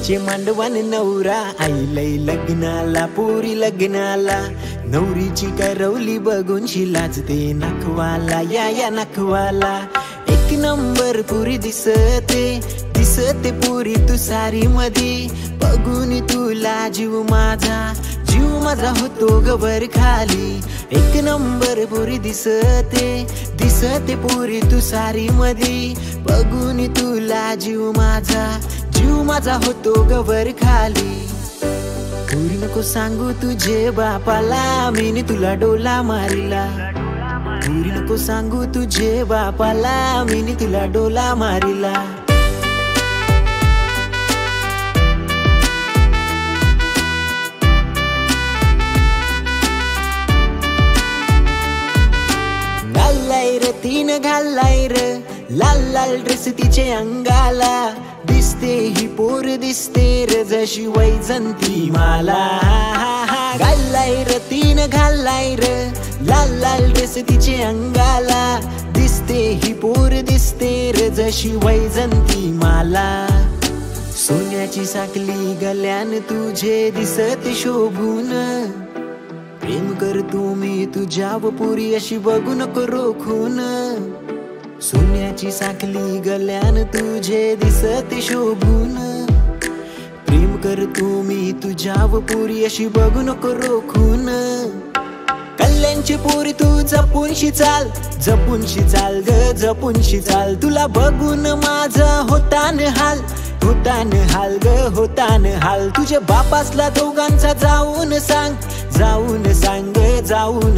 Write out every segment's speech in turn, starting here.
पोरीचे मांडवान नवरा आईलय लग्नाला पोरी लग्नाला नवरीची करवली बघून लाजते नाखवाला या नाखवाला एक नंबर पुरी दिसते पुरी तू सारी मधी बघून तुला जीव माझा होतो गवर खाली एक नंबर पुरी दिसते पुरी तू सारी मधी बघून तुला जीव माझा होतो गवर खाली पुरी नको सांगू तुझे बापाला मीनी तुला डोला मारिला पुरी नको सांगू तुझे बापाला मीनी तुला डोला मारिला तीन घालाय र लाल लाल ड्रेस तिचे अंगाला दिसते ही पोर दिसते र जशी वैजंती माला घालाय र तीन घालाय र लाल लाल ड्रेस तिचे अंगाला दिसते ही पोर दिसते र जशी वैजंती माला सोन्याची साखली गल्यान तुझे दिसते शोभून प्रेम करतो मी तुझ्यावर पुरी अशी बघू नको रोखून सोन्याची साखली गल्यान तुझे दिसते शोभून प्रेम करतो मी तुझ्यावर पुरी अशी बघू नको रोखून कल्याणची पोरी तू जपूनशी चाल ग जपूनशी चाल तुला बघून माझा होतान हाल ग होतान हाल तुझ्या बापासला दोघांचा जाऊन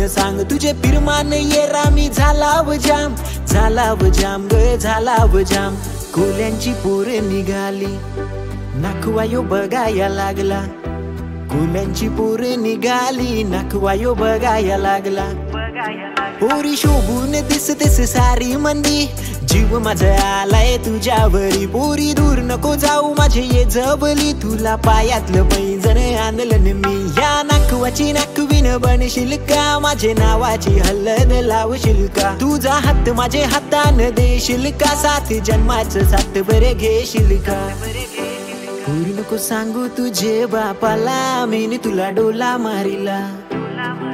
सांग तुझे पिरमान येरामी झालाव जाम ग झालाव जाम कोल्यांची पोर निघाली नाखवायो बघाया लागला कोल्यांची पोर निघाली नाखवायो बघाया लागला पोरी शोभून दिसतेस सारी मंदी जीव माझा आलाय तुझ्यावरी पोरी दूर नको जाऊ माझे ये जवली तुला पायातलं पैंजण आणलं मी या नाखवाची नाखवीन बनशील का माझे नावाची हल्लद लावशील का तुझा हात माझे हातान देशील का साथ जन्माचं साथ बरे घेशील का पोरी नको सांगू तुझे बापाला मीनी तुला डोला मारिला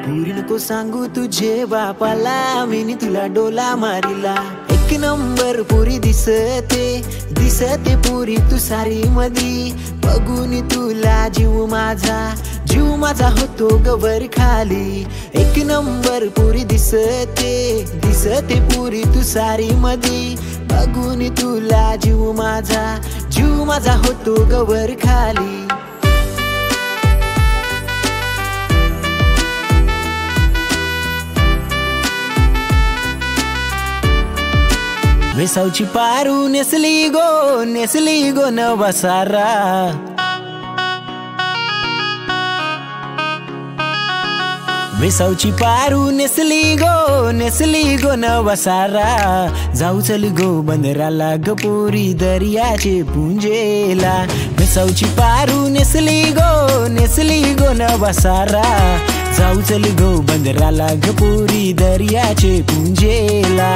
पुरी नको सांगू तुझे बापाला मीनी तुला डोला मारिला एक नंबर पुरी दिसते पुरी तू सारी मधी बघून तुला जीव माझा होतो गवर खाली एक नंबर पुरी दिसते पुरी तू सारी मधी बघून तुला जीव माझा होतो गवर खाली वेसावची पारू नेसली गो नवा सारा वेसावची पारू नेसली गो नवा सारा जाऊ चल गो बंदराला ग पोरी दर्याचे पुंजेला वेसावची पारू नेसली गो नवा सारा जाऊ चल गो बंदराला ग पोरी दर्याचे पुंजेला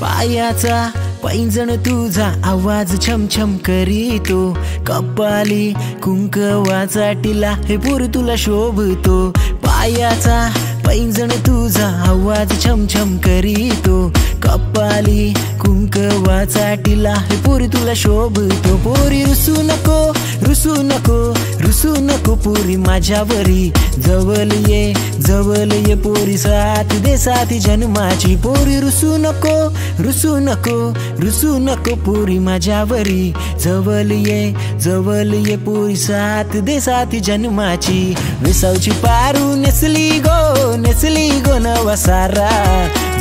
पायाचा पैंजण तुझा आवाज छमछम करीतो कपाली कुंकवाचा टिला हे पोर तुला शोभतो पायाचा पैंजण तुझा आवाज छमछम करीतो कपाली कुंकवाचा टिला हे पोरी तुला शोभतो पोरी रुसू नको पोरी माझ्यावरी जवळ ये पोरी साथ दे साथी जन्माची पोरी रुसू नको पोरी माझ्यावरी जवळ ये पोरी साथ दे साथी जन्माची वेसावची पारू नेसली गो नवा सारा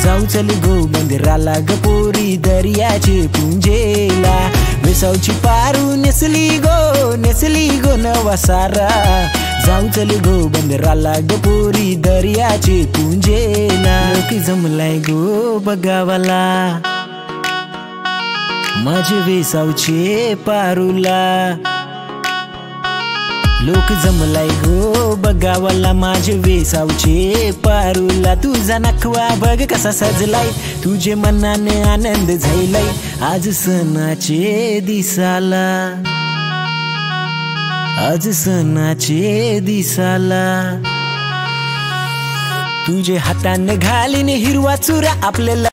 जाऊ चल गो मंदिराला ग पोरी दर्याचे पुंजेला वेसावची पारू नेसली गो नवा सारा जाऊ चल गो बंदराला ग पोरी दर्याचे पुंजेला लोक जमलाय गो बघावाला माझे वेसावचे पारुला लोक जमलाय हो बघावाला माझे वेसावचे पारुला तुझा नखवा बघ कसा सजलाय तुझे मनाने आनंद झालाय आज सणाचे दिसाला आज सणाचे दिसाला तुझे हाताने घालीने हिरवा चुरा आपल्याला